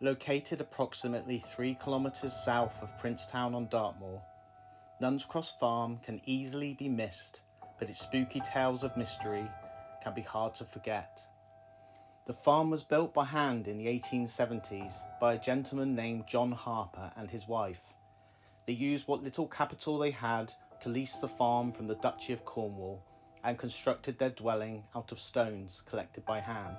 Located approximately 3 kilometres south of Princetown on Dartmoor, Nuns Cross Farm can easily be missed, but its spooky tales of mystery can be hard to forget. The farm was built by hand in the 1870s by a gentleman named John Harper and his wife. They used what little capital they had to lease the farm from the Duchy of Cornwall and constructed their dwelling out of stones collected by hand.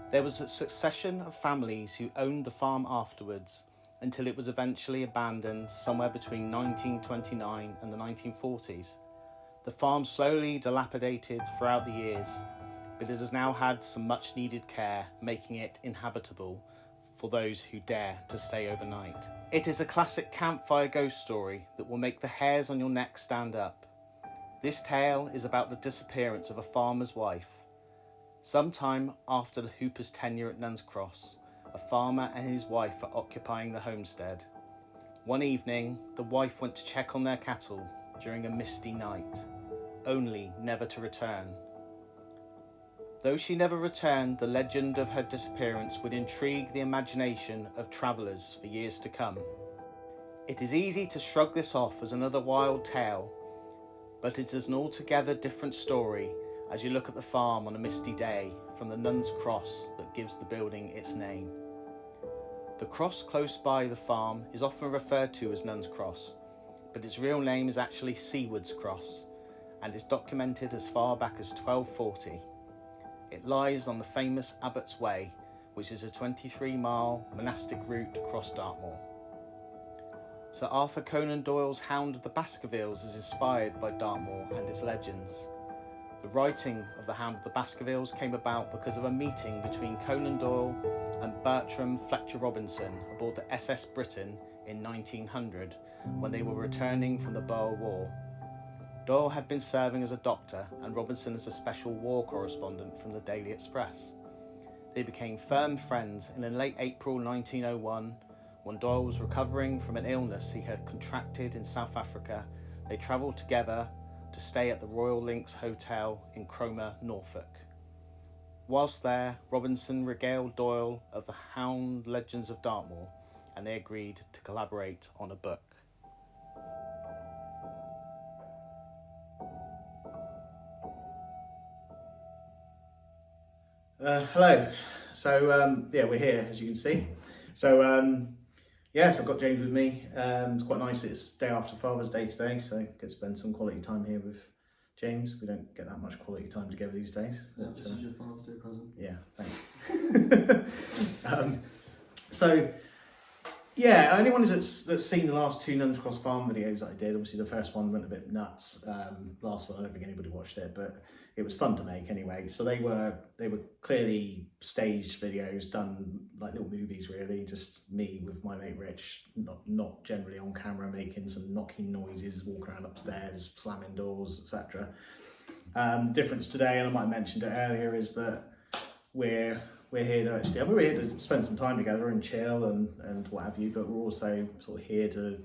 There was a succession of families who owned the farm afterwards until it was eventually abandoned somewhere between 1929 and the 1940s. The farm slowly dilapidated throughout the years, but it has now had some much needed care, making it inhabitable for those who dare to stay overnight. It is a classic campfire ghost story that will make the hairs on your neck stand up. This tale is about the disappearance of a farmer's wife. Sometime after the Hooper's tenure at Nuns Cross, a farmer and his wife are occupying the homestead. One evening, the wife went to check on their cattle during a misty night, only never to return. Though she never returned, the legend of her disappearance would intrigue the imagination of travellers for years to come. It is easy to shrug this off as another wild tale, but it is an altogether different story as you look at the farm on a misty day from the Nuns Cross that gives the building its name. The cross close by the farm is often referred to as Nuns Cross, but its real name is actually Seaward's Cross and is documented as far back as 1240. It lies on the famous Abbot's Way, which is a 23-mile monastic route across Dartmoor. Sir Arthur Conan Doyle's Hound of the Baskervilles is inspired by Dartmoor and its legends. The writing of the Hound of the Baskervilles came about because of a meeting between Conan Doyle and Bertram Fletcher Robinson aboard the SS Britain in 1900 when they were returning from the Boer War. Doyle had been serving as a doctor and Robinson as a special war correspondent from the Daily Express. They became firm friends, and in late April 1901, when Doyle was recovering from an illness he had contracted in South Africa, they travelled together to stay at the Royal Links Hotel in Cromer, Norfolk. Whilst there, Robinson regaled Doyle of the Hound legends of Dartmoor, and they agreed to collaborate on a book. Hello. So we're here, as you can see. So I've got James with me. It's quite nice. It's day after Father's Day today, so get to spend some quality time here with James. We don't get that much quality time together these days. Yeah, this is your Father's Day present. Yeah, thanks. Anyone that's seen the last two Nuns Cross Farm videos that I did, obviously the first one went a bit nuts. Last one, I don't think anybody watched it, but it was fun to make anyway. So they were clearly staged videos, done like little movies really, just me with my mate Rich, not generally on camera, making some knocking noises, walking around upstairs, slamming doors, etc. Difference today, and I might have mentioned it earlier, is that we're here to spend some time together and chill and what have you, but we're also sort of here to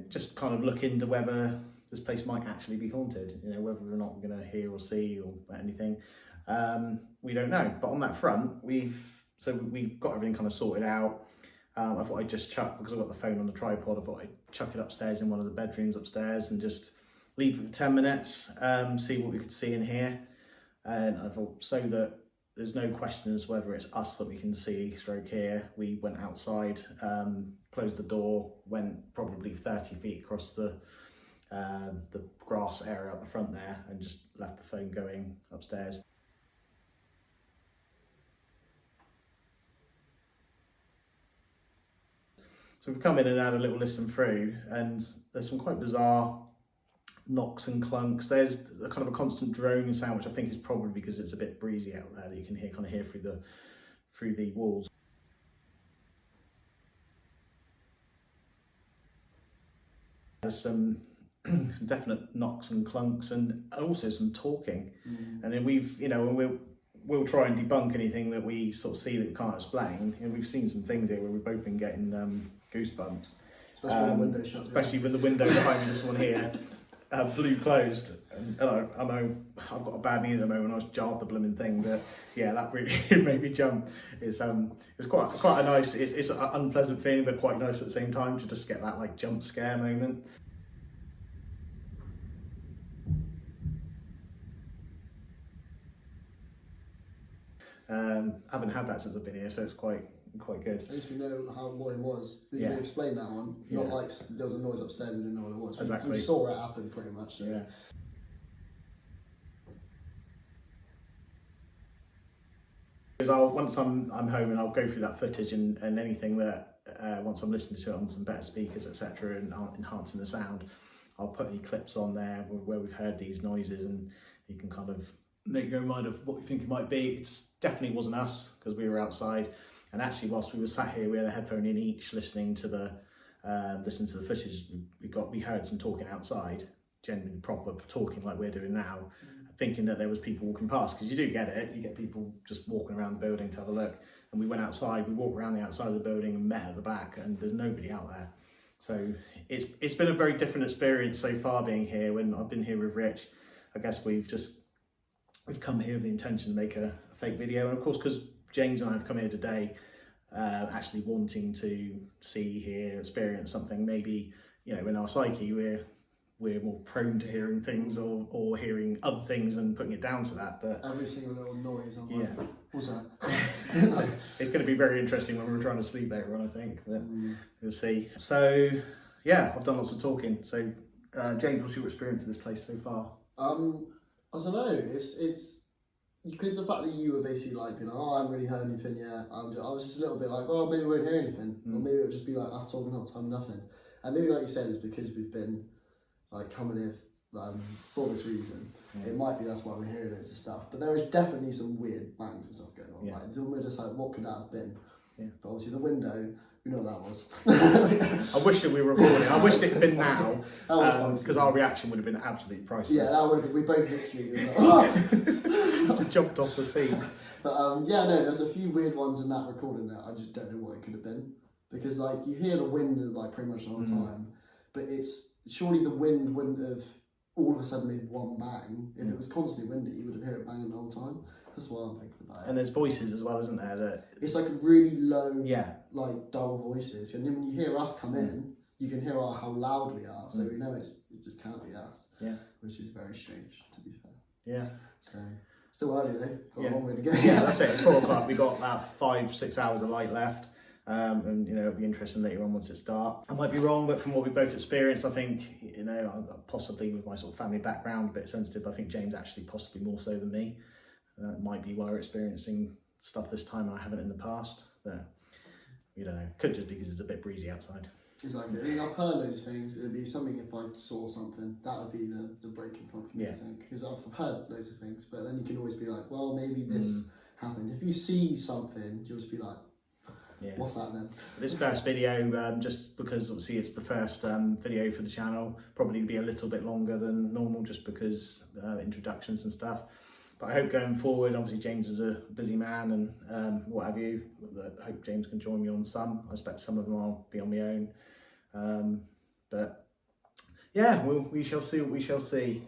just kind of look into whether this place might actually be haunted, whether or not we're going to hear or see or anything. We don't know, but on that front, we've got everything kind of sorted out. I thought I'd just chuck, because I've got the phone on the tripod, I thought I'd chuck it upstairs in one of the bedrooms upstairs and just leave it for 10 minutes, see what we could see in here. And I thought, so that there's no question as whether it's us that we can see stroke hear, we went outside, closed the door, went probably 30 feet across the grass area at the front there and just left the phone going upstairs. So we've come in and had a little listen through, and there's some quite bizarre knocks and clunks. There's a kind of a constant droning sound, which I think is probably because it's a bit breezy out there that you can hear through the walls. There's some definite knocks and clunks, and also some talking. And then we'll try and debunk anything that we sort of see that we can't explain. We've seen some things here where we've both been getting goosebumps, especially when the window shuts. Especially with the window behind this one here. blew closed, and I know I've got a bad knee at the moment. I was jarred the blooming thing, but yeah, that really made me jump. It's quite a nice. It's an unpleasant feeling, but quite nice at the same time to just get that like jump scare moment. Haven't had that since I've been here, so it's quite good. At least we know what it was. You can explain that one. Not like there was a noise upstairs, we didn't know what it was. Exactly. We saw it happen pretty much. So. Yeah. Because once I'm home and I'll go through that footage and anything that once I'm listening to it on some better speakers, etc., and enhancing the sound, I'll put any clips on there where we've heard these noises, and you can kind of make your own mind of what you think it might be. It definitely wasn't us because we were outside, and actually whilst we were sat here, we had a headphone in each, listening to the footage. We heard some talking outside, genuinely proper talking like we're doing now, thinking that there was people walking past, because you do get it. You get people just walking around the building to have a look, and we went outside. We walked around the outside of the building and met at the back, and there's nobody out there. So it's been a very different experience so far being here. When I've been here with Rich, I guess we've come here with the intention to make a fake video, and of course because James and I have come here today actually wanting to see, hear, experience something. Maybe, in our psyche we're more prone to hearing things or hearing other things and putting it down to that. But every single little noise, I'm like, what's that? It's going to be very interesting when we're trying to sleep later on, I think. But we'll see. So yeah, I've done lots of talking. So James, what's your experience of this place so far? I don't know. It's because the fact that you were basically like, I haven't really heard anything yet. I was just a little bit like, well, maybe we won't hear anything, or maybe it'll just be like us talking all the time, nothing. And maybe like you said, it's because we've been like coming here for this reason. It might be that's why we're hearing loads of stuff. But there is definitely some weird bangs and stuff going on. Like, we're just like, what could that have been? Yeah. But obviously the window, we know what that was. I wish that we were recording. I wish it had been now, because our reaction would have been absolutely priceless. Yeah, that would have been. We both literally like, jumped off the seat. But there's a few weird ones in that recording that I just don't know what it could have been, because like you hear the wind like pretty much the whole time, but it's surely the wind wouldn't have all of a sudden made one bang. If it was constantly windy, you would have heard it banging the whole time. That's what I'm thinking about it. And there's voices as well, isn't there? That it's like really low, like dull voices. And then when you hear us come in, you can hear how loud we are. So we know it just can't be us. Yeah. Which is very strange, to be fair. Yeah. So still early though. Got a long way to go. Yeah, that's it. It's 4 o'clock. We got about 5-6 hours of light left. And it'll be interesting later on once it starts. I might be wrong, but from what we both experienced, I think, possibly with my sort of family background, a bit sensitive, I think James actually possibly more so than me. That might be why we're experiencing stuff this time and I haven't in the past, but we don't know. Could just be because it's a bit breezy outside. Exactly. I mean, I've heard those things. It'd be something if I saw something. That would be the breaking point for me, I think. Because I've heard loads of things, but then you can always be like, well, maybe this happened. If you see something, you'll just be like, what's that then? This first video, just because obviously it's the first video for the channel, probably be a little bit longer than normal just because introductions and stuff. But I hope going forward, obviously James is a busy man and what have you. I hope James can join me on some. I expect some of them I'll be on my own. But yeah, we shall see what we shall see.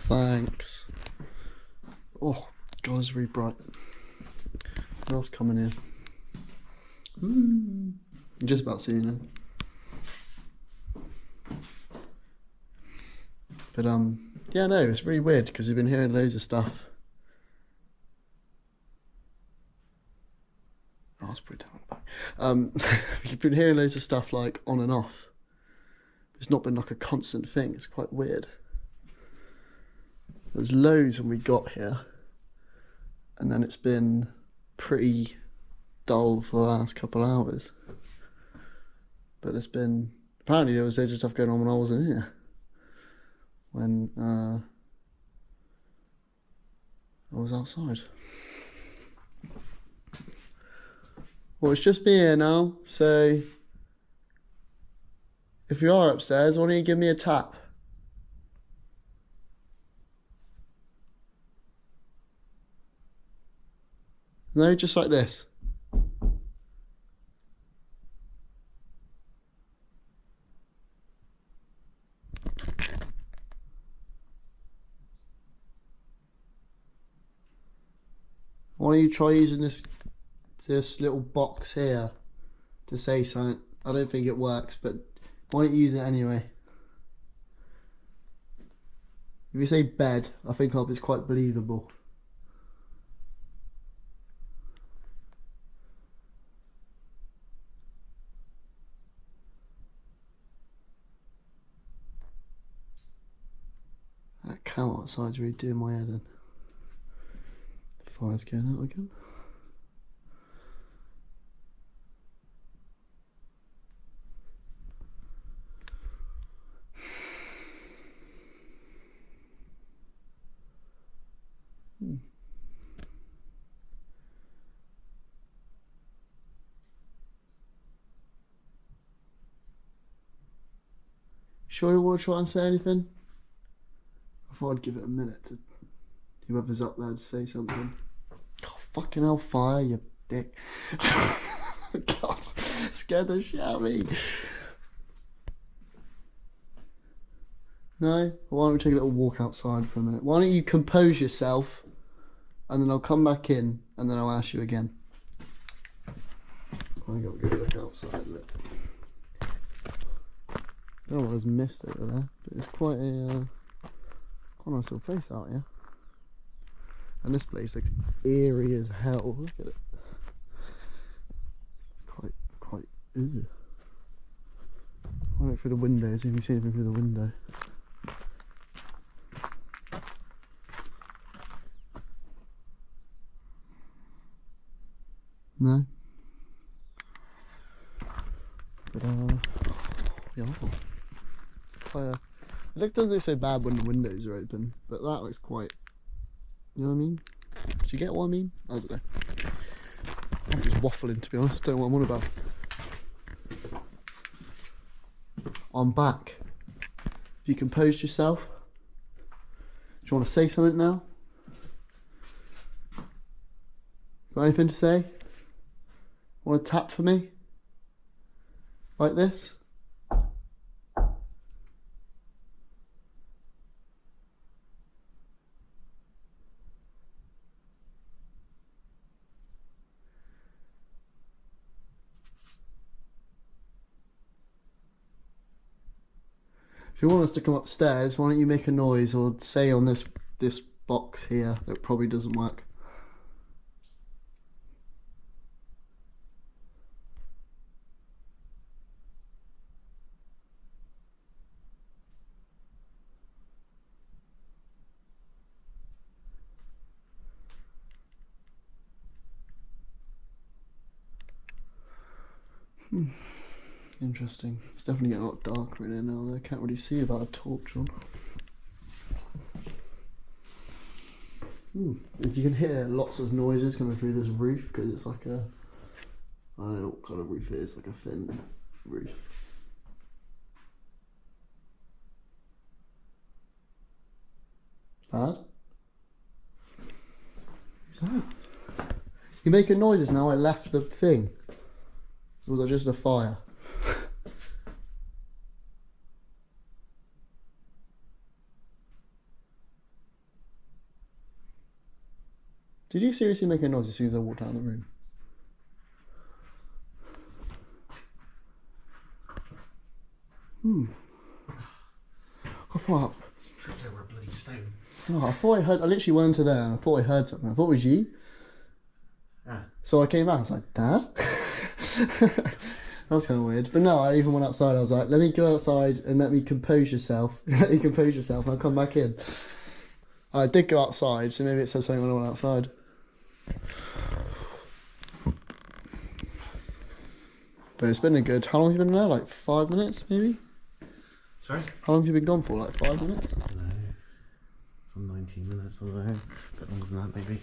Thanks. Oh, God, it's really bright. What else coming in? I'm just about seeing it. But it's really weird because we've been hearing loads of stuff. Oh, let's put it down back. We've been hearing loads of stuff like on and off. It's not been like a constant thing. It's quite weird. There's loads when we got here, and then it's been pretty dull for the last couple of hours. But apparently there was loads of stuff going on when I wasn't here. When I was outside. Well, it's just me here now, so if you are upstairs, why don't you give me a tap? No, just like this. Why don't you try using this little box here to say something? I don't think it works, but why don't you use it anyway? If you say bed, I think it's quite believable. That cow outside's really doing my head in. The fire's going out again. Sure you want to try and say anything? I thought I'd give it a minute to whoever's up there to say something. God, fucking hell, fire, you dick. God, scared the shit out of me. No? Why don't we take a little walk outside for a minute? Why don't you compose yourself and then I'll come back in and then I'll ask you again. I think I'll go look outside. Look. I don't know what was missed over there, but it's quite a nice little place out here. And this place looks eerie as hell. Look at it. Quite. Ew. I went through the windows. If you see anything through the window. No. But yeah. It doesn't look so bad when the windows are open, but that looks quite. You know what I mean? Do you get what I mean? I don't know. I'm just waffling, to be honest. Don't know what I'm on about. I'm back. Have you composed yourself? Do you want to say something now? Got anything to say? Want to tap for me? Like this? If you want us to come upstairs, why don't you make a noise or say on this box here that probably doesn't work. Interesting. It's definitely getting a lot darker in here now. I can't really see without a torch on. You can hear lots of noises coming through this roof because it's like a, I don't know what kind of roof it is, like a thin roof. Dad? What's that? You're making noises now. I left the thing. Or was that just a fire? Did you seriously make a noise as soon as I walked out of the room? I thought... Tripped over a bloody stone. No, I thought I heard... I literally went to there and I thought I heard something. I thought it was you. Ah. So I came back, I was like, Dad? That was kind of weird. But no, I even went outside. I was like, let me go outside and let me compose yourself. Let me compose yourself and I'll come back in. I did go outside, so maybe it says something when I went outside. But it's been a good... How long have you been there? Like 5 minutes, maybe? Sorry? How long have you been gone for? Like 5 minutes? I don't know. From 19 minutes, I don't know. A bit longer than that, maybe.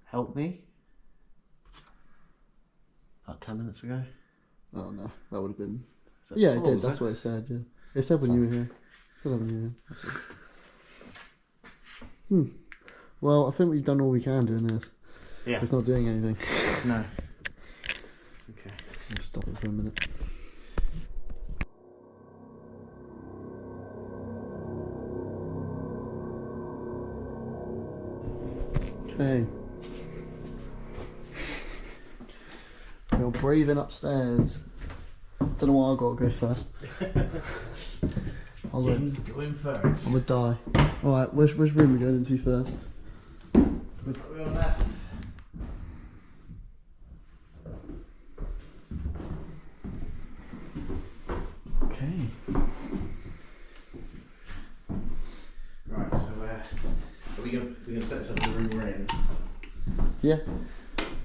Help me? About 10 minutes ago. Oh no, that would have been... Is that Yeah, it before, did. was That's it? what it said, yeah. It said when you were here. It said when you were here. That's it. Well, I think we've done all we can do in this. Yeah. It's not doing anything. No. Okay. Let's stop it for a minute. Okay. You're breathing upstairs. Don't know why I got to go first. James, go in first. I'm gonna die. Alright, which room are we going into first? We're on left. Okay. Right, so are we gonna set this up in the room we're in? Yeah.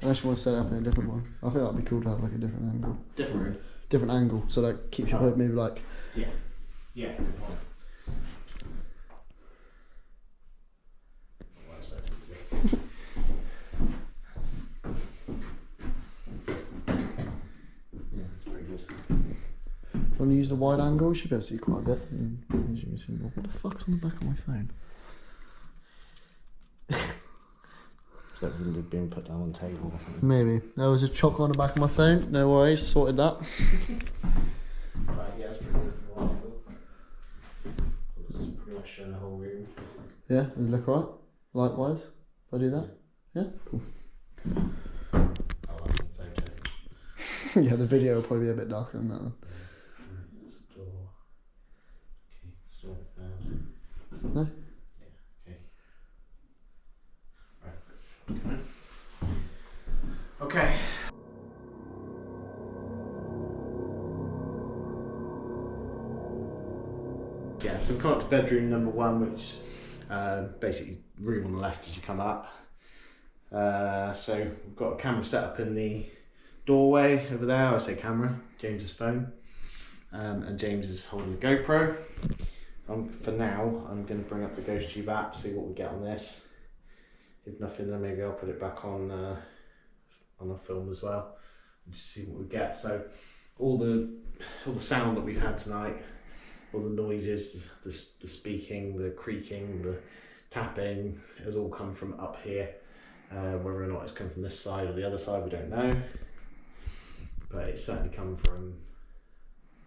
Unless you want to set it up in a different one. I think that'd be cool to have like a different angle. Different room. Different angle, so like keeps your boat maybe like. Yeah. Yeah, good point. Yeah, that's pretty good. When you use the wide angle, you should be able to see quite a bit. As you can see, what the fuck's on the back of my phone? So it would have been put down on the table or something. Maybe. There was a chock on the back of my phone. No worries, sorted that. Right, yeah, it's pretty good for a while. It's pretty much showing the whole room. Yeah, does it look right? Likewise, if I do that? Yeah, cool. Oh, that's the photo. Yeah, the video will probably be a bit darker than that one. That's the door. Okay, still found. No? Yeah, okay. Right. Okay. Yeah, so we've come up to bedroom number 1, which basically room on the left as you come up. So we've got a camera set up in the doorway over there. I say camera, James's phone, and James is holding the GoPro. For now, I'm going to bring up the Ghost Tube app, see what we get on this. If nothing, then maybe I'll put it back on a film as well, and just see what we get. So all the sound that we've had tonight, all the noises, the speaking, the creaking, the tapping, has all come from up here. Whether or not it's come from this side or the other side, we don't know. But it's certainly come from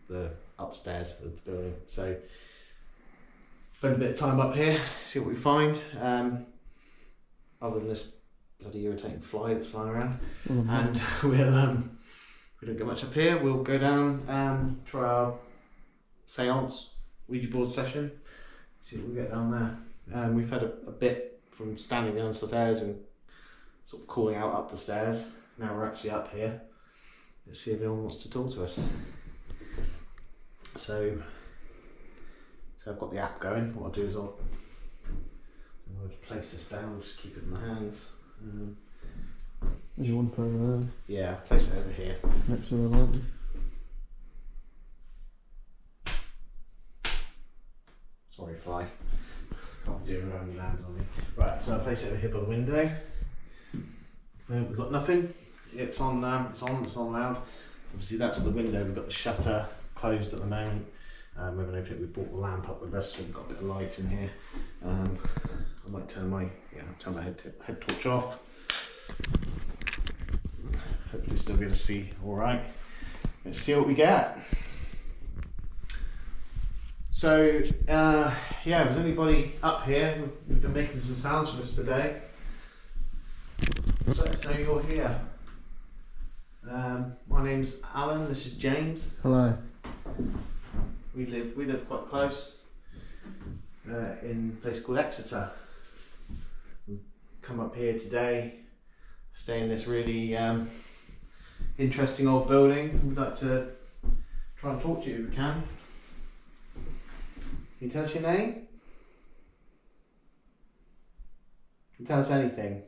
the upstairs of the building. So spend a bit of time up here, see what we find. Other than this bloody irritating fly that's flying around. And we don't get much up here. We'll go down, try our seance, Ouija board session, see what we get down there. We've had a bit from standing downstairs and sort of calling out up the stairs. Now we're actually up here. Let's see if anyone wants to talk to us. So I've got the app going. What I'll do is I'll place this down, just keep it in my hands. As you want to put it over there, Yeah, place it over here. next to the light. Sorry, fly. Can't do it around you land on me. Right, so I'll place it over here by the window. We've got nothing. It's on loud. Obviously that's the window. We've got the shutter closed at the moment. We haven't opened it. We brought the lamp up with us, so we've got a bit of light in here. I might turn my head torch off. Hopefully still be able to see all right. Let's see what we get. So was anybody up here? We've been making some sounds for us today. So let us know you're here. My name's Alan. This is James. Hello. We live quite close in a place called Exeter. We've come up here today, stay in this really interesting old building. We'd like to try and talk to you if we can. Can you tell us your name? Can you tell us anything?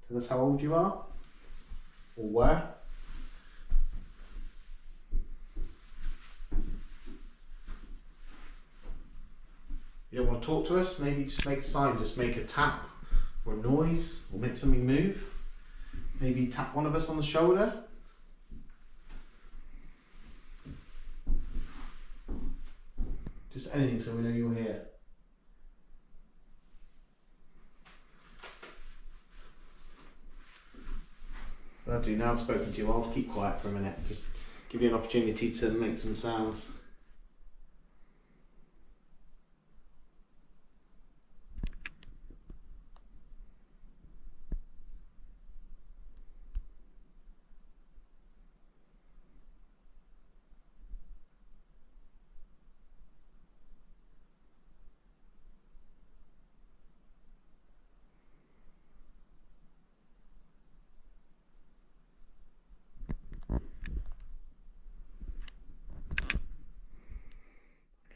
Tell us how old you are? Or were? You don't want to talk to us? Maybe just make a sign, just make a tap or a noise or make something move. Maybe tap one of us on the shoulder. Just anything so we know you're here. do now I've spoken to you, I'll keep quiet for a minute. Just give you an opportunity to make some sounds.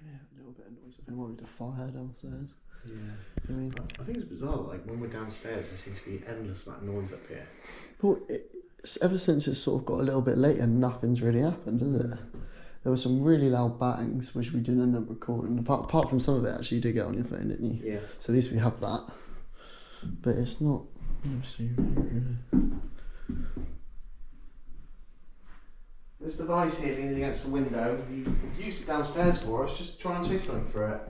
A little bit of noise. I think might be the fire downstairs. Yeah. I mean, I think it's bizarre, like when we're downstairs there seems to be endless amount of noise up here. but ever since it's sort of got a little bit later, nothing's really happened, has it? There were some really loud bangs, which we didn't end up recording. Apart from some of it, actually, you did get on your phone, didn't you? Yeah. So at least we have that. But it's not. Let's see. This device here leaning against the window, you used it downstairs for us, just try and say something for it.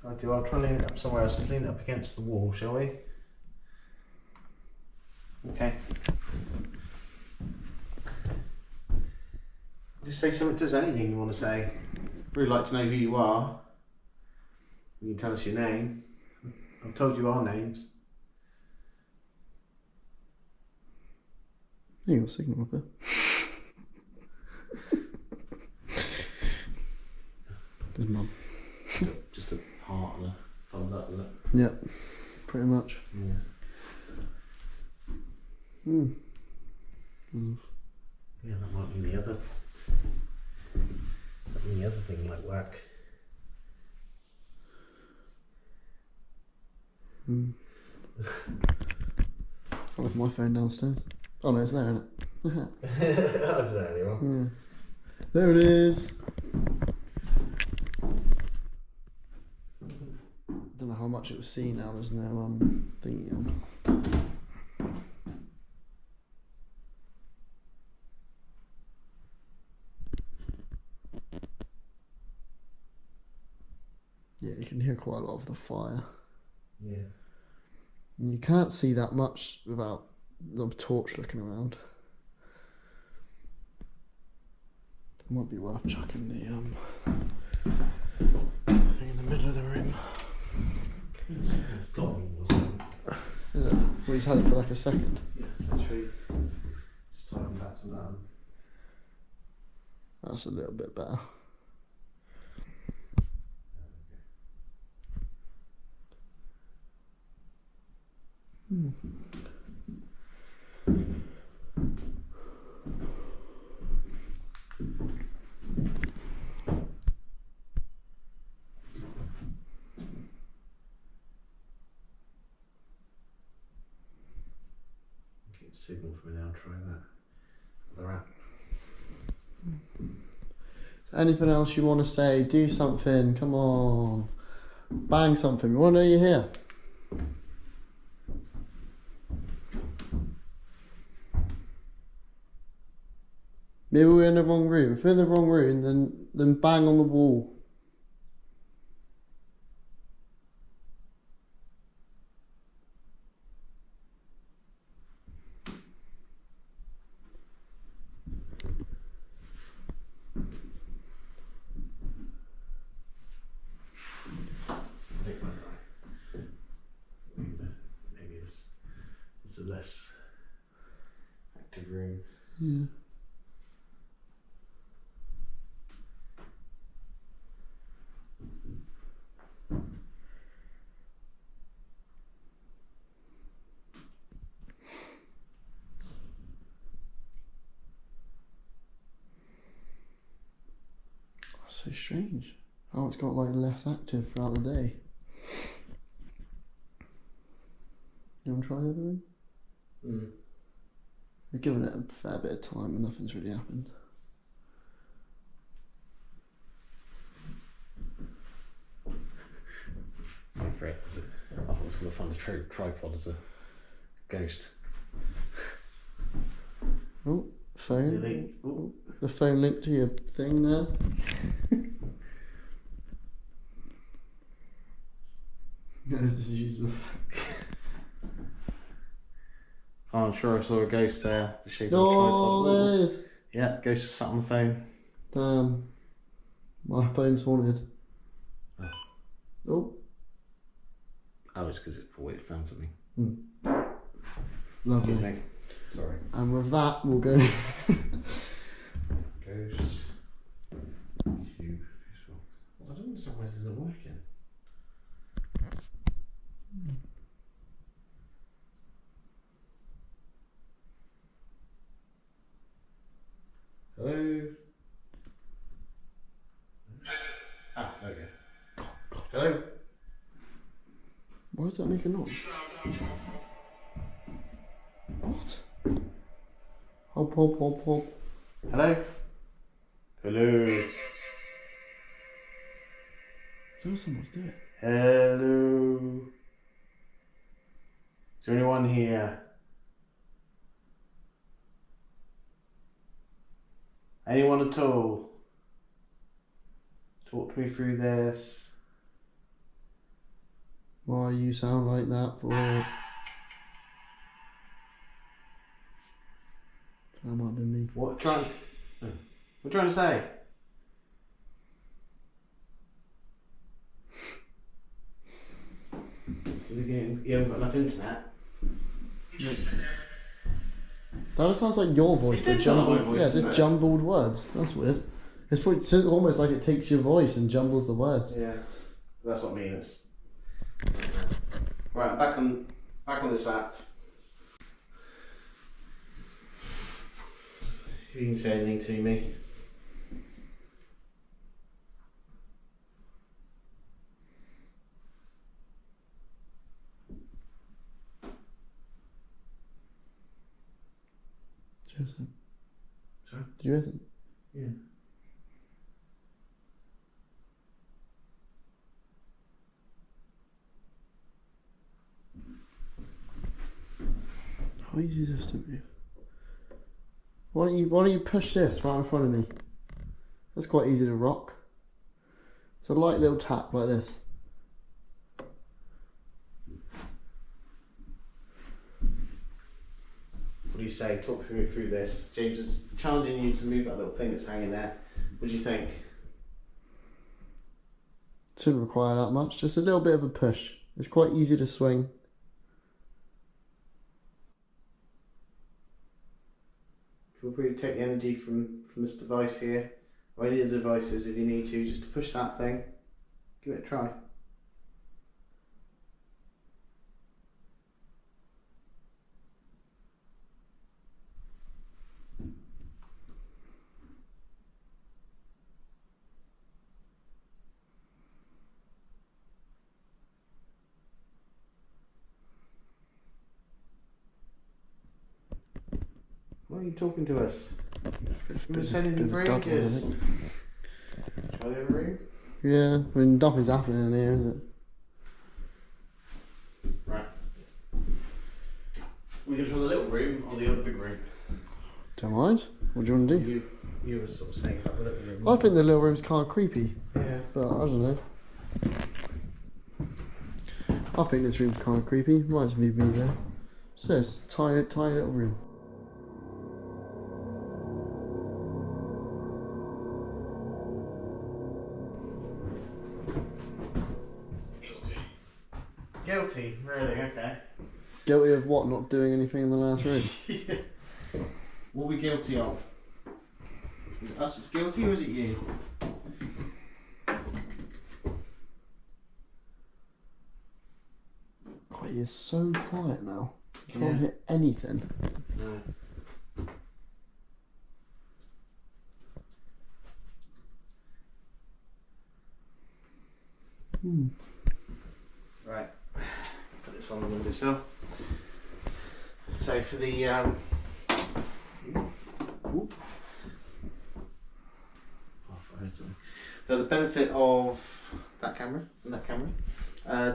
I'll try and lean it up somewhere else, just lean it up against the wall, shall we? Okay. Just say something, does anything you want to say. Really like to know who you are. You can tell us your name. I've told you our names. You got a signal up there. Good mum. Just a heart and a thumbs up, isn't it? Yeah, pretty much. Yeah. Yeah, that might mean the other. That mean the other thing might work. I left my phone downstairs. Oh no, it's there, isn't it? I don't know anyone. Yeah. There it is. Don't know how much it was seen now. There's no thingy on. Yeah, you can hear quite a lot of the fire. Yeah. And you can't see that much without the torch looking around. It might be worth chucking the thing in the middle of the room. It's gone, wasn't it? Yeah. Well, he's had it for like a second. Yeah, it's literally just tighten back to that. That's a little bit better. Keep signal for me now, try that. Other app. Anything else you want to say? Do something. Come on. Bang something. We want to know you're here. Maybe we're in the wrong room. If we're in the wrong room, then bang on the wall. I think might be right. Maybe this is a less active room. Yeah. So strange. Oh, it's got like less active throughout the day. You want to try the other room? We've given it a fair bit of time and nothing's really happened. Sorry for it. I thought I was going to find a tripod as a ghost. Oh, phone. Really? Oh, the phone linked to your thing there. No, this is useful. Oh, I'm sure I saw a ghost there. The shape of a Oh, tripod. there it is. Yeah, ghost is sat on the phone. Damn. My phone's haunted. Oh. Oh, it's because it thought it found something. Lovely. Excuse me. Sorry. And with that, we'll go. Ghost. I don't understand why this isn't working. Hello? Ah, there we go. Hello? Why does that make a noise? What? Hop, hop, hop, hop. Hello? Hello? Is that what someone's doing? Hello? Is there anyone here? Anyone at all? Talk to me through this. Why you sound like that for? That might have been me. What trying to say? You haven't got enough internet? That sounds like your voice, It did but sound like jumbled. my voice, Yeah, didn't just it? jumbled words. That's weird. It's probably almost like it takes your voice and jumbles the words. Yeah. That's what I mean. It's right. Back on this app. You can say anything to me. Jason. Sorry? Did you hear them? Yeah. How easy is this to move? Why don't you push this right in front of me? That's quite easy to rock. It's a light little tap like this. What do you say? Talk to me through this. James is challenging you to move that little thing that's hanging there. What do you think? Shouldn't require that much. Just a little bit of a push. It's quite easy to swing. Feel free to take the energy from this device here, or any of the devices if you need to, just to push that thing. Give it a try. Why are you talking to us? You haven't said anything for ages. Try the other room? Yeah, I mean nothing's happening in here, is it? Right. We can try the little room or the other big room. Don't mind. What do you want to do? You were sort of saying about the little room. I think the little room's kind of creepy, Yeah. but I don't know. I think this room's kind of creepy. Might just be me there. So it's a tiny little room. Guilty, really? Okay. Guilty of what? Not doing anything in the last room? Yeah. What are we guilty of? Is it us that's guilty or is it you? Oh, he is so quiet now. You can't Yeah. hear anything. No. Right. Put this on the windowsill. So for the for the benefit of that camera and that camera,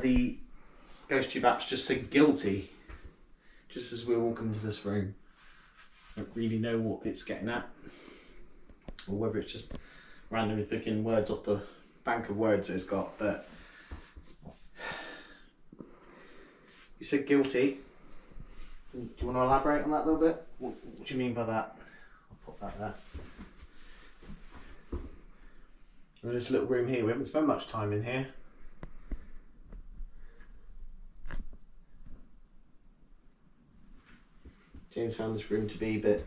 the Ghost Tube apps just say guilty just as we're walking into this room. Don't really know what it's getting at, or whether it's just randomly picking words off the bank of words it's got, but you said guilty. Do you want to elaborate on that a little bit? What do you mean by that? I'll put that there. In this little room here, we haven't spent much time in here. James found this room to be a bit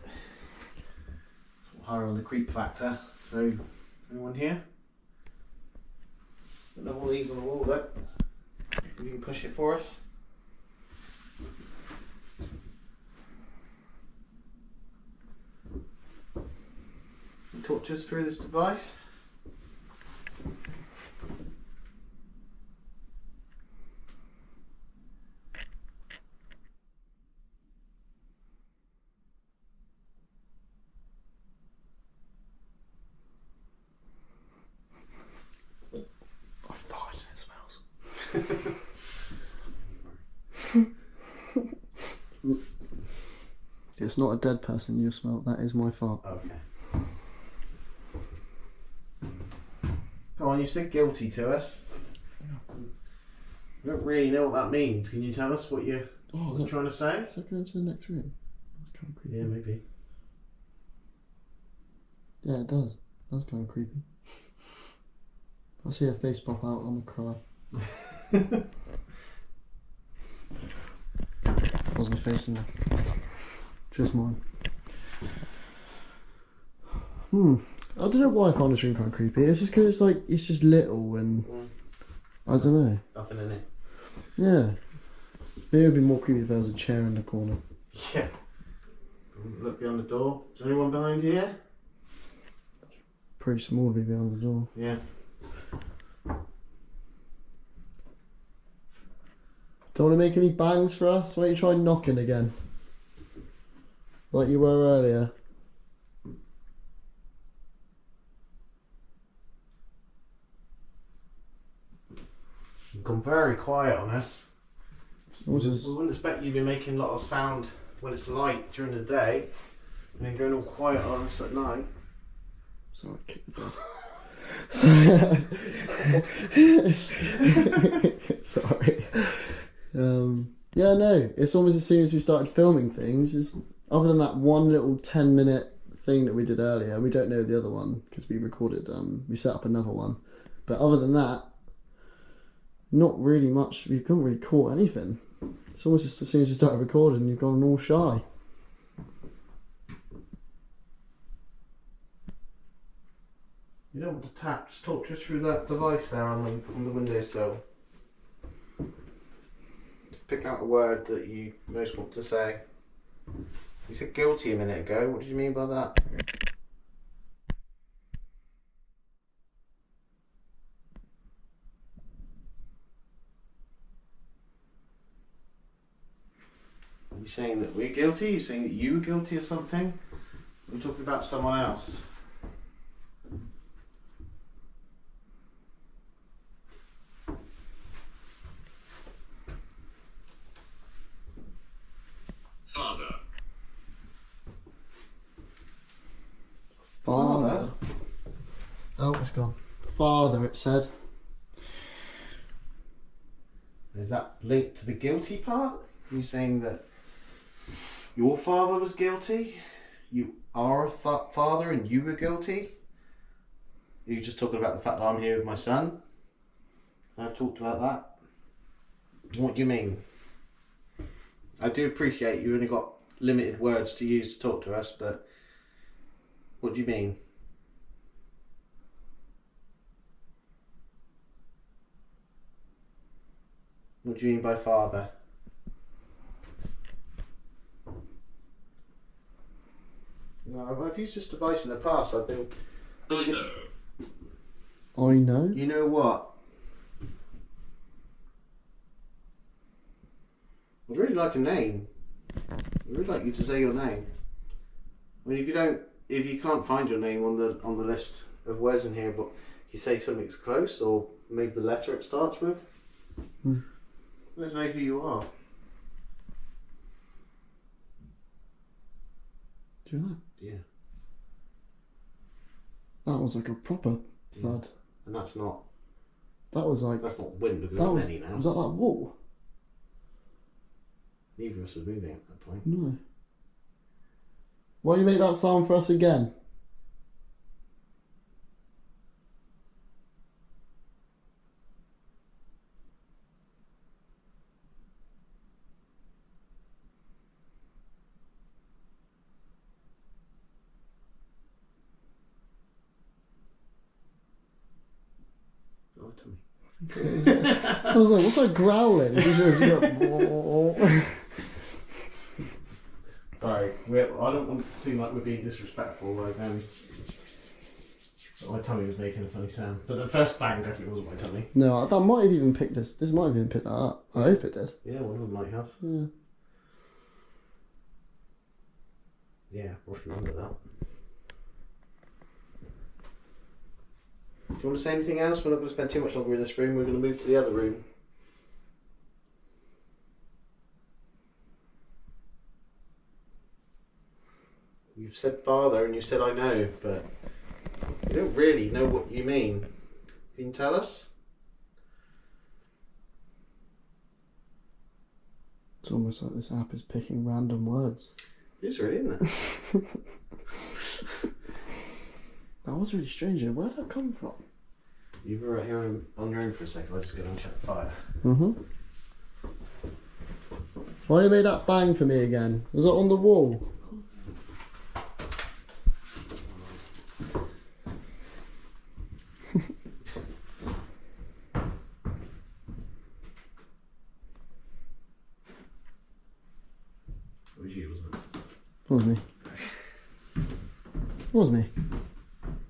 sort of higher on the creep factor. So, anyone here? Don't know all these on the wall though. See if you can push it for us. Can you talk to us through this device? It's not a dead person you smell, that is my fart. Okay. Come on, you said guilty to us. We don't really know what that means. Can you tell us what you're trying to say? Is that going to the next room? That's kind of creepy. Yeah, maybe. Yeah, it does. That's kind of creepy. I see her face pop out, I'm gonna cry. Wasn't a face in there. Just mine. I don't know why I find this room kind of creepy. It's just because it's like, it's just little and I don't know. Nothing in it. Yeah. Maybe it would be more creepy if there was a chair in the corner. Yeah. Look beyond the door. Is there anyone behind you here? Pretty small to be behind the door. Yeah. Don't want to make any bangs for us? Why don't you try knocking again? Like you were earlier. You've gone very quiet on us. We We wouldn't expect you to be making a lot of sound when it's light during the day and then going all quiet on us at night. Sorry, I kicked the bed. Sorry. Yeah, no. It's almost as soon as we started filming things, it's, other than that one little 10-minute thing that we did earlier, we don't know the other one because we recorded, we set up another one. But other than that, not really much, we couldn't really caught anything. It's almost just as soon as you started recording, you've gone all shy. You don't want to tap, just talk just through that device there on the windowsill. Pick out a word that you most want to say. You said guilty a minute ago, what did you mean by that? Are you saying that we're guilty? Are you saying that you were guilty of something? Are we talking about someone else? Father. Oh, it's gone. Father, it said. Is that linked to the guilty part? Are you saying that your father was guilty? You are a father and you were guilty? Are you just talking about the fact that I'm here with my son? So I've talked about that. What do you mean? I do appreciate you only got limited words to use to talk to us, but what do you mean? What do you mean by father? No, I've used this device in the past. I've been. I know. You know what? I'd really like a name. I'd really like you to say your name. I mean, if you can't find your name on the list of words in here, but you say something's close, or maybe the letter it starts with. Let's know who you are. Do you know Yeah. that? That was like a proper thud. And that's not That was like. wind because That I'm was. many now. Was that wall? Neither of us were moving at that point. No. Why do you make that sound for us again? Oh, tell me. I was like, what's that growling? Sorry, I don't want to seem like we're being disrespectful. My tummy was making a funny sound. But the first bang definitely wasn't my tummy. No, that might have even picked this. This might have even picked that up. I hope it did. Yeah, one of them might have. Yeah. Yeah, I'll remember that. Do you want to say anything else? We're not going to spend too much longer in this room. We're going to move to the other room. You've said father and you said I know, but we don't really know what you mean. Can you tell us? It's almost like this app is picking random words. It is really, isn't it? That was really strange. Where did that come from? You were right here on your own for a second. I'll just go and check the fire. Mm-hmm. Why you made that bang for me again? Was it on the wall? It was you, wasn't it? What was me? What was me?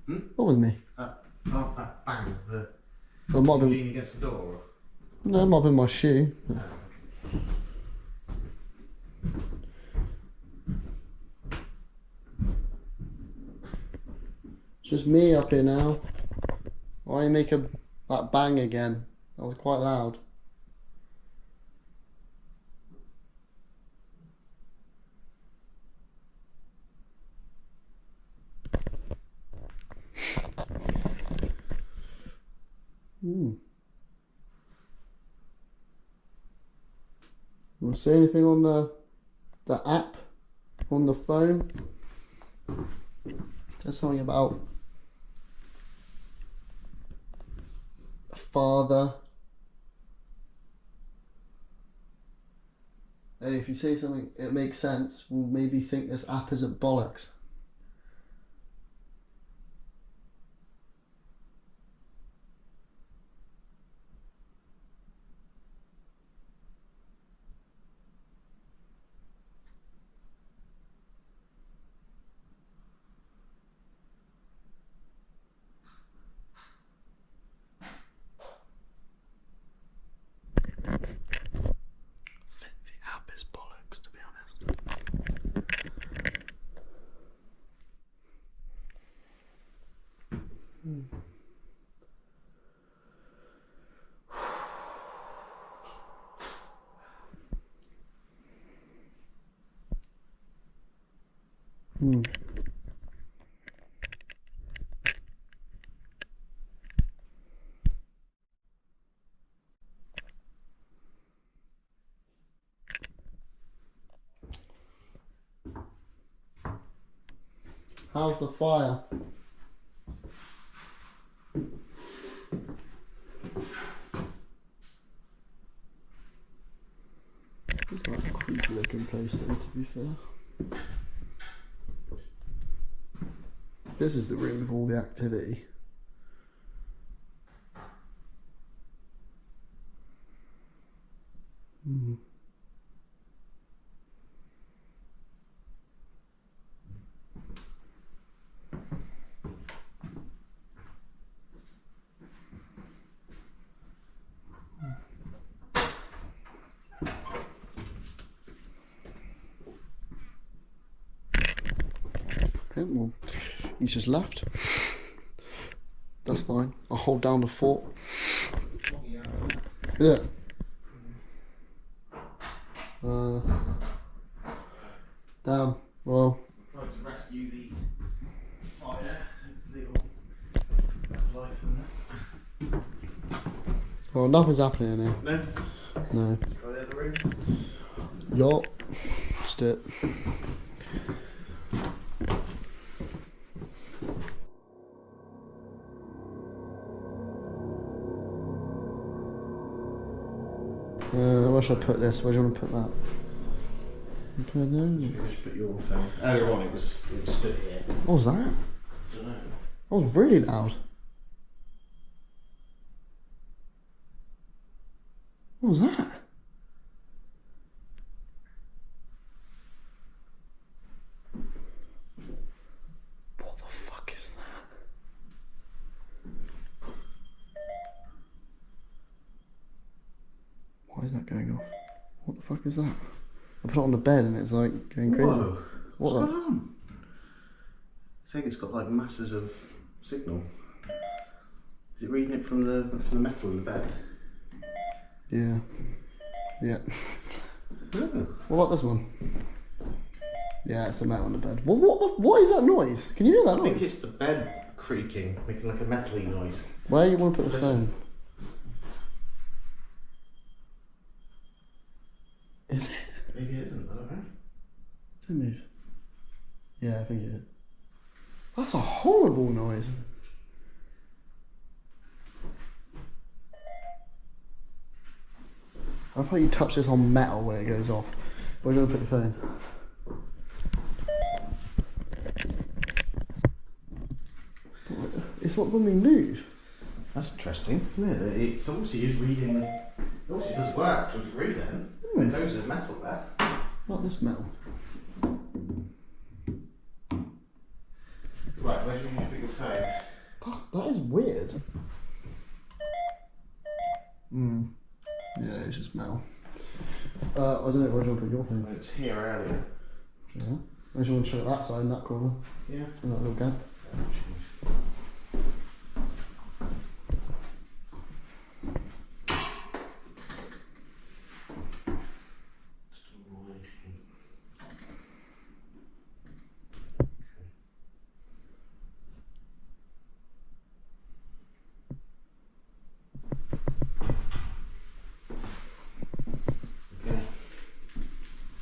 Hmm? What was me? That bang. The It might have been, leaning against the door. no, it might have been my shoe. Just me up here now. Why you make that bang again? That was quite loud. Want to say anything on the app on the phone? There's something about a father. And if you say something, it makes sense. We'll maybe think this app is a bollocks. App is bollocks, to be honest. How's the fire? It's quite a creepy looking place though, to be fair. This is the room with all the activity. Okay, well, he's just left. That's fine. I'll hold down the fort. Yeah. Damn. Well. Tried to rescue the fire. Hopefully it'll have life in there. Well, nothing's happening in here. No? No. Try the other room. Yup. Just do it. Where should I put this? Where do you want to put that? Put it there? You should put your phone. Earlier on, it was stood here. What was that? I don't know. That was really loud. What was that? What the fuck is that? Why is that going off? What the fuck is that? I put it on the bed and it's like going crazy. Whoa. What What's the? going on? I think it's got like masses of signal. Is it reading it from the metal in the bed? Yeah. Yeah. Oh. What about this one? Yeah, it's the metal on the bed. What is that noise? Can you hear that I noise? think it's the bed creaking, making like a metally noise. Where do you want to put the Listen. phone? Is it? Maybe it isn't, I don't know. Don't move. Yeah, I think it is. That's a horrible noise. I love how you touch this on metal when it goes off. Where do you want to put the phone? It's not when we move. That's interesting, isn't it? It's obviously is reading. It obviously doesn't work to a degree then. Hmm. There's loads of metal there. Not this metal. Right, where do you want to put your phone? That is weird. Hmm. Yeah, it's just metal. I don't know, where do you want to put your phone? Well, it's here earlier. Yeah. I just want to show it that side, in that corner, Yeah. in that little gap.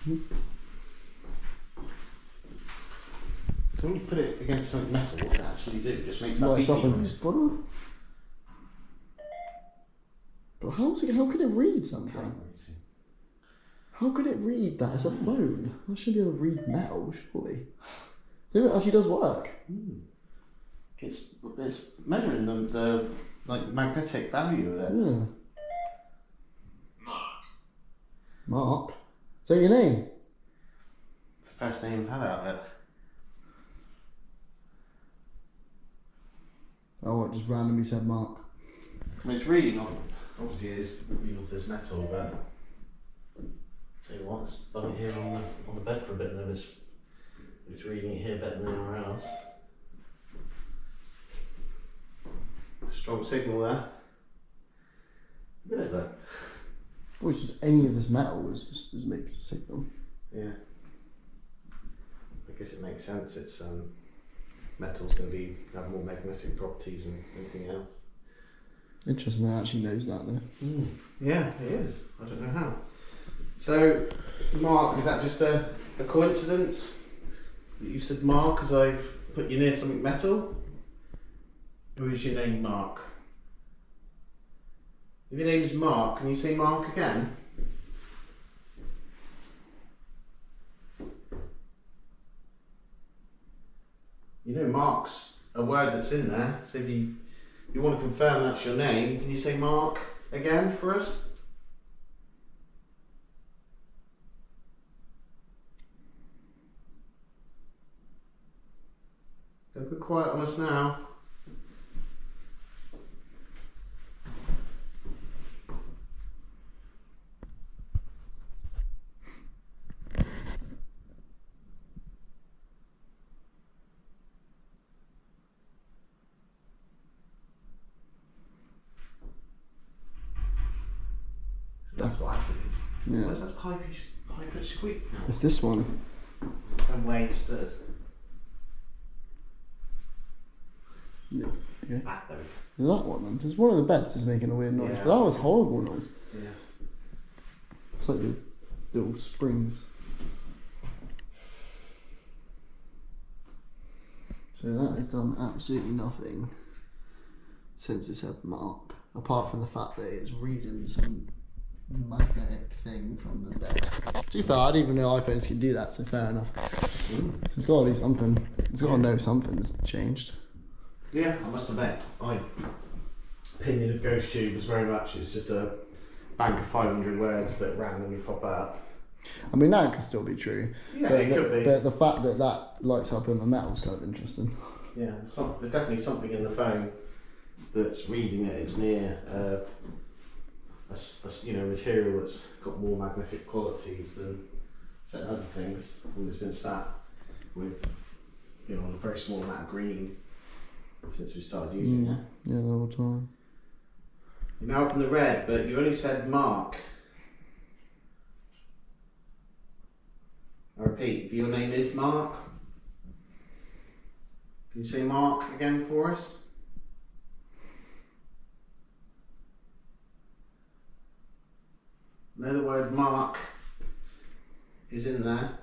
Okay. So when you put it against something metal, what does it actually do? It just makes that Lights up beeping and noise. But how could it read something? Can't really see. How could it read that? It's a phone. That should be able to read metal, surely. So it actually does work. It's measuring the like magnetic value of it. Yeah. Mark. So your name? It's the first name I've had out of it. Oh, it just randomly said Mark. I mean, it's reading off. Obviously, it is reading off this metal, but tell you what, let's bung it here on the bed for a bit, and if it's reading it here better than anywhere else. Strong signal there. Look at that. Or it's just any of this metal just makes a signal. Yeah. I guess it makes sense. It's metal's going to have more magnetic properties than anything else. Interesting, that actually knows that though. Yeah, it is. I don't know how. So, Mark, is that just a coincidence that you said Mark because I've put you near something metal? Or is your name Mark? If your name is Mark, can you say Mark again? You know Mark's a word that's in there, so if you want to confirm that's your name, can you say Mark again for us? Go quiet on us now. That's what happens. Yeah. Where's that high pitched squeak now? It's this one. And Wayne stood. Yeah. Okay. Ah, there we go. Is that one then? Just one of the beds is making a weird noise. Yeah. But that was a horrible noise. Yeah. It's like little springs. So that has done absolutely nothing since it said mark, apart from the fact that it's reading some magnetic thing from the desk. To be fair, I didn't even know iPhones can do that, so fair enough. So it's got to do something. It's got to know something's changed. Yeah, I must admit, my opinion of GhostTube was very much it's just a bank of 500 words that randomly pop up. I mean, that could still be true. Yeah, but it could be. But the fact that that lights up in the metal is kind of interesting. Yeah, there's definitely something in the phone that's reading it. It's near a material that's got more magnetic qualities than certain other things, and it's been sat with a very small amount of green since we started using it. Yeah, the whole time. You're now up in the red, but you only said Mark. I repeat, if your name is Mark, can you say Mark again for us? I know the word Mark is in there.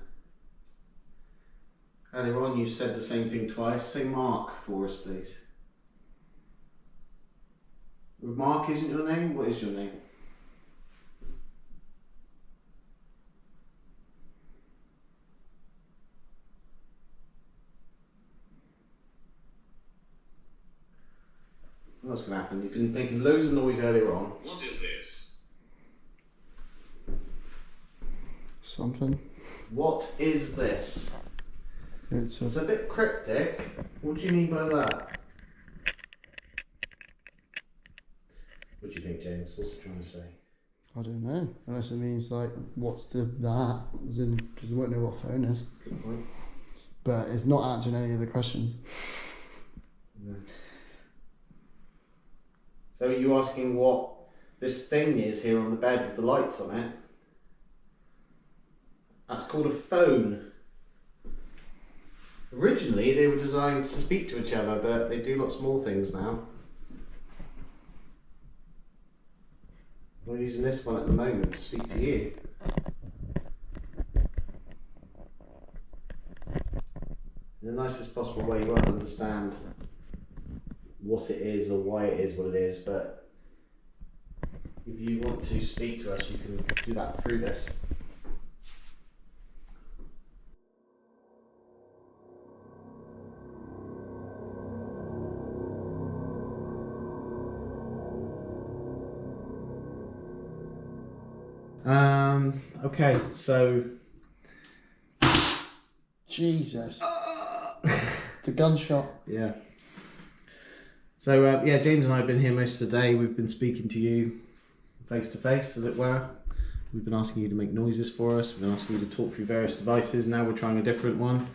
Earlier on you said the same thing twice. Say Mark for us, please. Mark isn't your name? What is your name? What's going to happen? You've been making loads of noise earlier on. What is this? Something. What is this? It's It's a bit cryptic. What do you mean by that? What do you think, James? What's it trying to say? I don't know. Unless it means like, what's that? As in, because I won't know what phone is. Good point. But it's not answering any of the questions. No. So are you asking what this thing is here on the bed with the lights on it? That's called a phone. Originally they were designed to speak to each other, but they do lots more things now. We're using this one at the moment to speak to you. In the nicest possible way. You won't understand what it is or why it is what it is, but if you want to speak to us, you can do that through this. Okay, so Jesus. The gunshot. yeah. So James and I have been here most of the day. We've been speaking to you face to face, as it were. We've been asking you to make noises for us. We've been asking you to talk through various devices. Now we're trying a different one.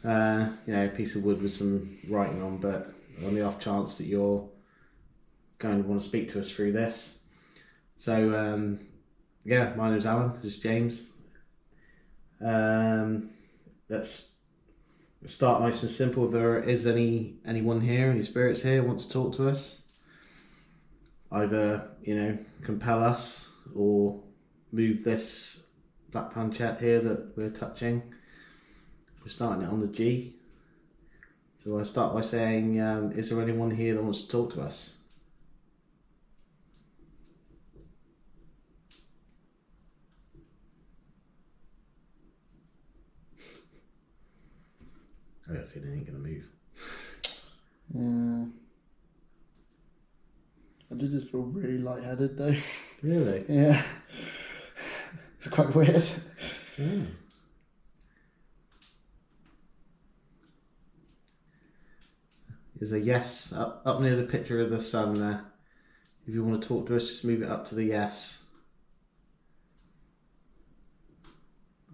A piece of wood with some writing on, but on the off chance that you're going to want to speak to us through this. So my name's Alan. This is James. Let's start nice and simple. If there is anyone here, any spirits here want to talk to us, either compel us or move this black planchette here that we're touching. We're starting it on the G. So I start by saying, is there anyone here that wants to talk to us? I got a feeling it ain't gonna move. Yeah. I did just feel really lightheaded though. Really? Yeah. It's quite weird. Yeah. There's a yes up near the picture of the sun there. If you want to talk to us, just move it up to the yes.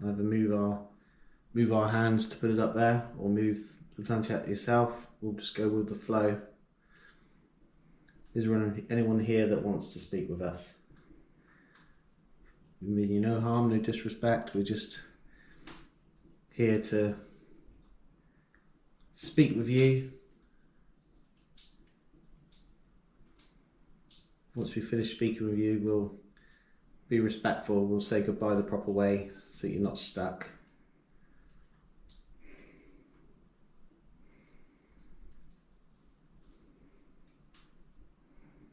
Either move our hands to put it up there, or move the planchette yourself. We'll just go with the flow. Is there anyone here that wants to speak with us? We mean you no harm, no disrespect. We're just here to speak with you. Once we finish speaking with you, we'll be respectful. We'll say goodbye the proper way so you're not stuck.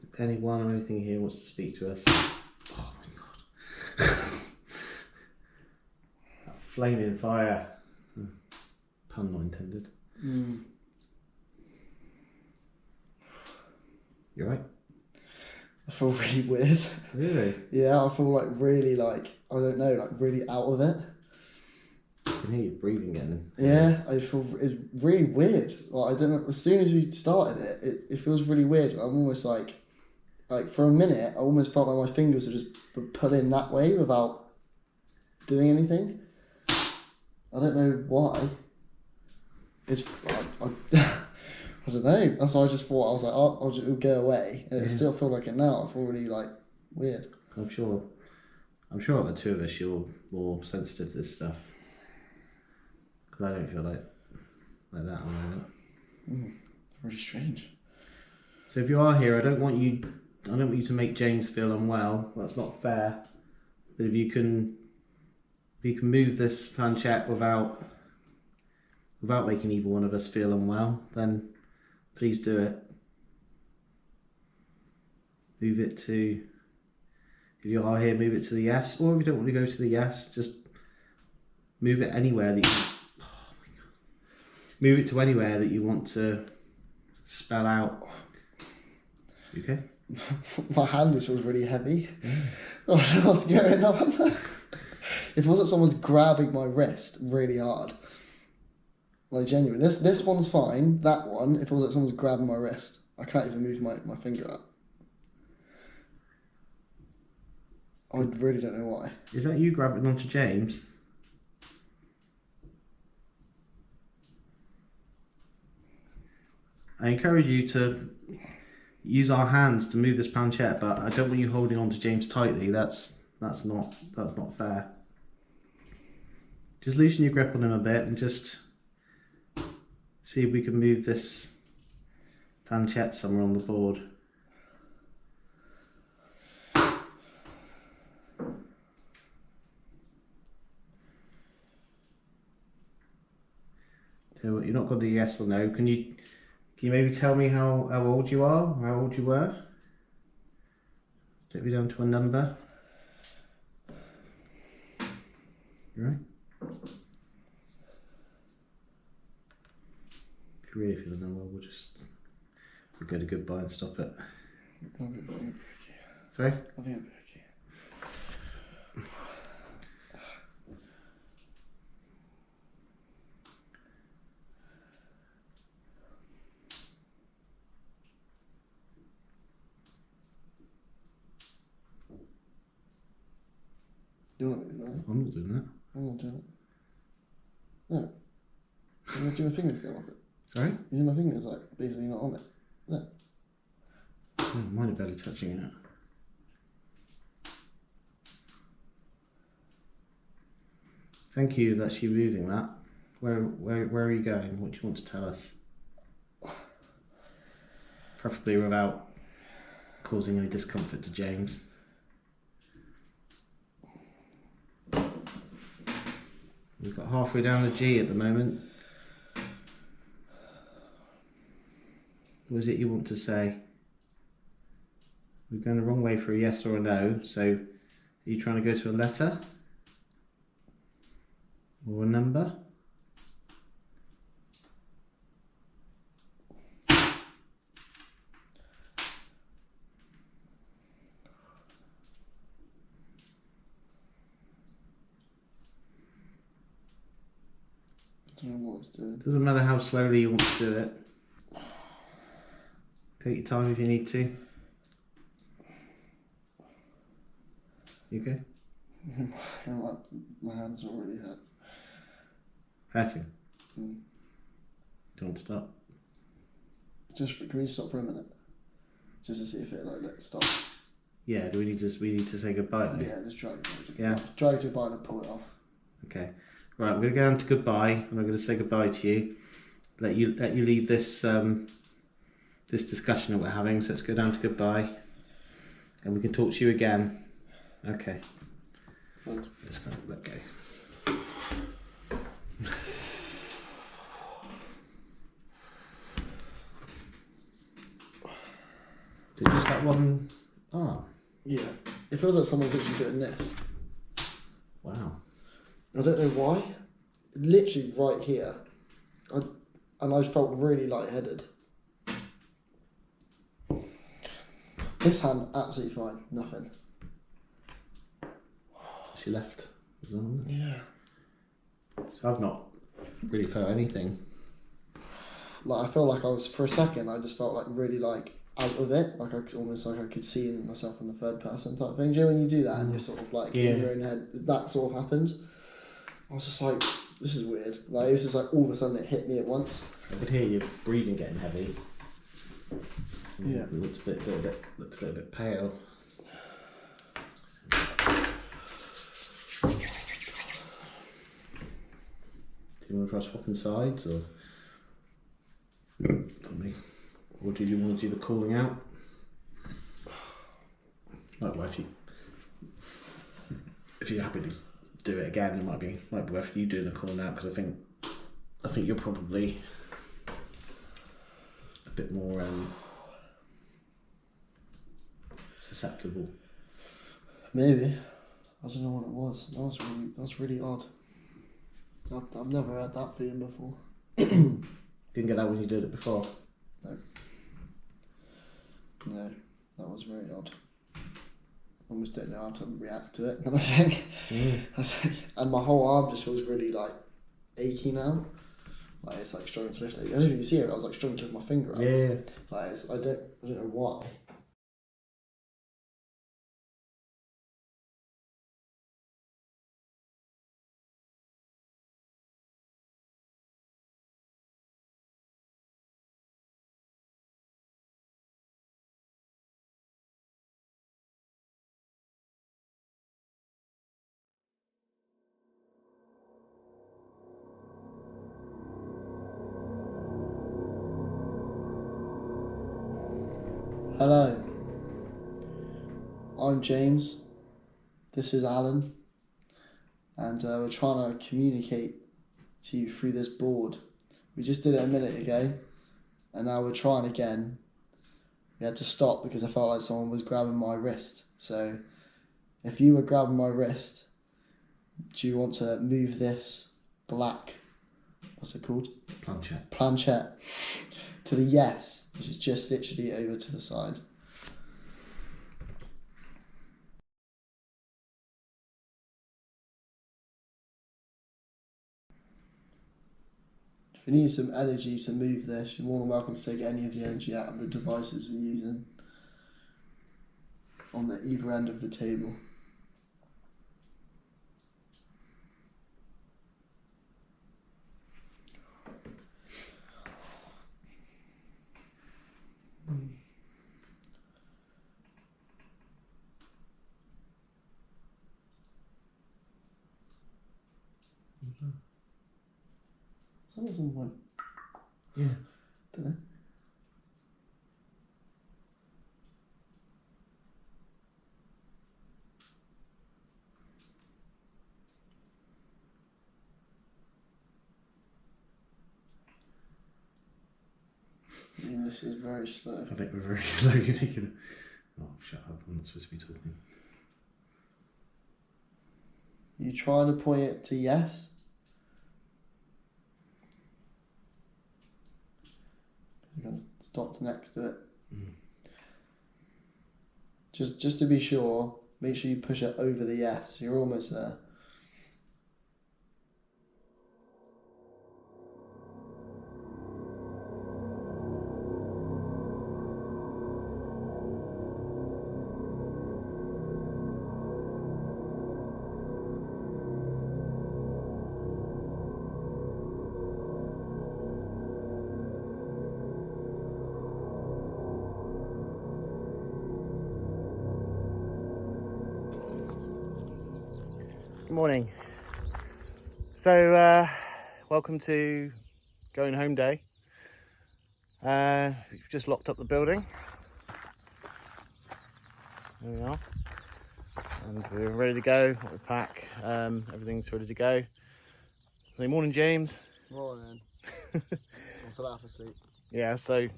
If anyone or anything here wants to speak to us. Oh my god. That flaming fire. Pun not intended. You alright? I feel really weird. Really? Yeah, I feel like really like, I don't know, like really out of it. I can hear you breathing again. Yeah, I feel it's really weird. Like, I don't know, as soon as we started it feels really weird. I'm almost like for a minute, I almost felt like my fingers were just pulling that way without doing anything. I don't know why. It's, I don't know. That's why I just thought, I was like, oh, it'll go away. And it still feel like it now. I feel really like weird. I'm sure of the two of us, you're more sensitive to this stuff. Because I don't feel like that at the moment. It's really strange. So if you are here, I don't want you to make James feel unwell. That's not fair. But if you can move this planchette without making either one of us feel unwell, then please do it. Move it to, if you are here, move it to the yes. Or if you don't want to go to the yes, just move it anywhere that you, move it to anywhere that you want to spell out. You okay? My hand just feels really heavy. I don't know what's going on. If it wasn't someone's grabbing my wrist really hard. Like genuine. This one's fine. That one, if it was like someone's grabbing my wrist, I can't even move my finger up. I really don't know why. Is that you grabbing onto James? I encourage you to use our hands to move this planchette, but I don't want you holding on to James tightly. That's not fair. Just loosen your grip on him a bit and just see if we can move this planchette somewhere on the board. So you're not going to do yes or no. Can you maybe tell me how old you are, or how old you were? Take me down to a number. You right? If you really feel the number, we'll go to goodbye and stop it. Sorry? I think it'll be okay. You want it, no? I'm not doing that. I'm not doing it. No. I'm not doing my fingers go off it. Sorry? You see my fingers like basically not on it. No. Oh, mine are barely touching it. Thank you, that's you moving that. Where are you going? What do you want to tell us? Preferably without causing any discomfort to James. We've got halfway down the G at the moment. What is it you want to say? We're going the wrong way for a yes or a no, so are you trying to go to a letter? Or a number? I don't know what it's doing. Doesn't matter how slowly you want to do it. Take your time if you need to. You okay? My hands already hurt. Hurting? Do you want to stop? Can we stop for a minute? Just to see if it stops. Yeah, we need to say goodbye though? Yeah, just try to Yeah. Try to goodbye and pull it off. Okay. Right, I'm going to go down to goodbye and I'm going to say goodbye to you. Let you leave this this discussion that we're having, so let's go down to goodbye and we can talk to you again. Okay. And Let's kind of let go. Did you just that one arm? yeah, it feels like someone's actually doing this. Wow. I don't know why. Literally right here. And I felt really lightheaded. This hand, absolutely fine. Nothing. It's your left arm. Yeah. So I've not really felt anything. Like, I feel like I was, for a second, I just felt like really like out of it. Like, almost like I could see myself in the third person type thing. Do you know when you do that and you're sort of like in your own head? That sort of happened. I was just like, this is weird. Like, it was just like all of a sudden it hit me at once. I could hear your breathing getting heavy. Yeah. It looked a little bit pale. Do you want to try swapping sides, or or did you want to do the calling out? Like, well, if you're happy to do it again, it might be worth you doing the calling out, because I think you're probably a bit more susceptible. Maybe. I don't know what it was. That was really odd. I've never had that feeling before. Didn't get that when you did it before? No, that was very odd. Almost don't know how to react to it, kind of thing. And my whole arm just feels really like achy now. Like, it's like struggling to lift it. I don't know if you can see it. I was like struggling to lift my finger up. Yeah. Like, I don't know why. Hello, I'm James, this is Alan, and we're trying to communicate to you through this board. We just did it a minute ago, and now we're trying again. We had to stop because I felt like someone was grabbing my wrist. So, if you were grabbing my wrist, do you want to move this black, what's it called? Planchette to the yes, which is just literally over to the side. If you need some energy to move this, you're more than welcome to take any of the energy out of the devices we're using on the either end of the table. Someone went. Yeah. Don't know. I mean, this is very slow. I think we're very slowly making it. Oh, shut up, I'm not supposed to be talking. You trying to point it to yes? You're going to stop next to it. Just to be sure, make sure you push it over the yes. You're almost there. Good morning. So, welcome to going home day. We've just locked up the building. There we are. And we're ready to go. Got the pack. Everything's ready to go. Good morning, James. Morning. I'm still half asleep. Yeah, so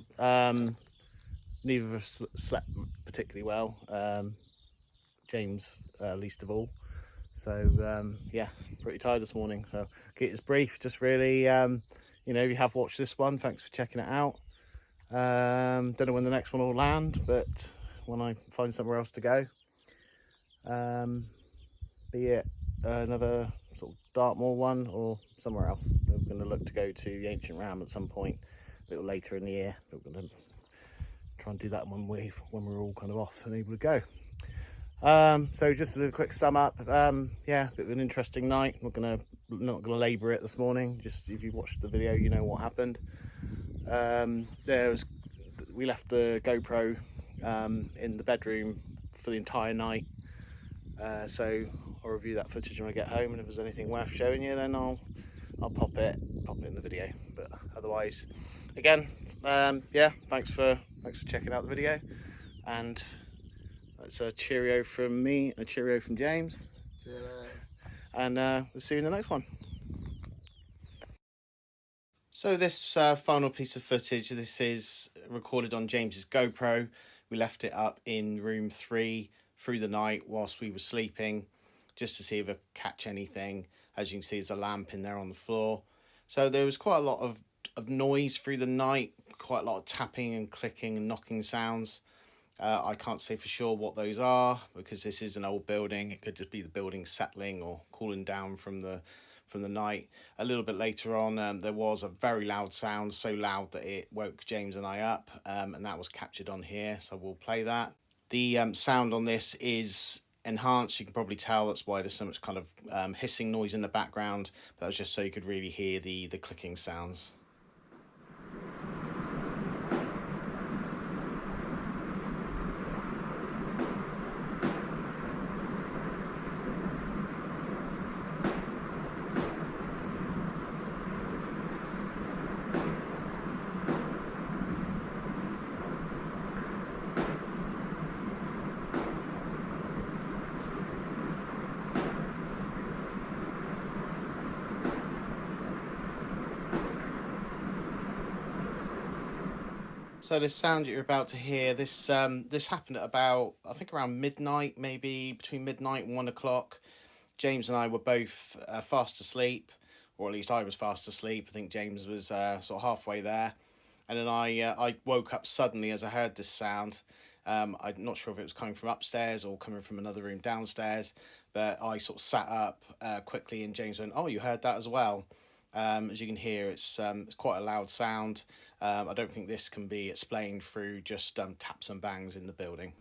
neither of us slept particularly well. James least of all. So yeah, pretty tired this morning. So keep this brief. Just really, you know, if you have watched this one, thanks for checking it out. Don't know when the next one will land, but when I find somewhere else to go, be it another sort of Dartmoor one or somewhere else. We're going to look to go to the Ancient Ram at some point a little later in the year, but we're going to try and do that when we're all kind of off and able to go. So just a quick sum up. Yeah, a bit of an interesting night. Not gonna labour it this morning. Just if you watched the video, you know what happened. We left the GoPro in the bedroom for the entire night. So I'll review that footage when I get home, and if there's anything worth showing you, then I'll pop it in the video. But otherwise, again, yeah, thanks for checking out the video, and that's a cheerio from me, a cheerio from James. See you later. And we'll see you in the next one. So this final piece of footage, this is recorded on James's GoPro. We left it up in room 3 through the night whilst we were sleeping, just to see if I could catch anything. As you can see, there's a lamp in there on the floor. So there was quite a lot of noise through the night, quite a lot of tapping and clicking and knocking sounds. I can't say for sure what those are because this is an old building. It could just be the building settling or cooling down from the night. A little bit later on, there was a very loud sound, so loud that it woke James and I up, and that was captured on here, so we'll play that. The sound on this is enhanced. You can probably tell that's why there's so much kind of hissing noise in the background. That was just so you could really hear the clicking sounds. So this sound that you're about to hear, this happened at about, I think around midnight, maybe between midnight and 1 o'clock. James and I were both fast asleep, or at least I was fast asleep. I think James was sort of halfway there. And then I woke up suddenly as I heard this sound. I'm not sure if it was coming from upstairs or coming from another room downstairs, but I sort of sat up quickly, and James went, "Oh, you heard that as well?" As you can hear, it's quite a loud sound. I don't think this can be explained through just taps and bangs in the building.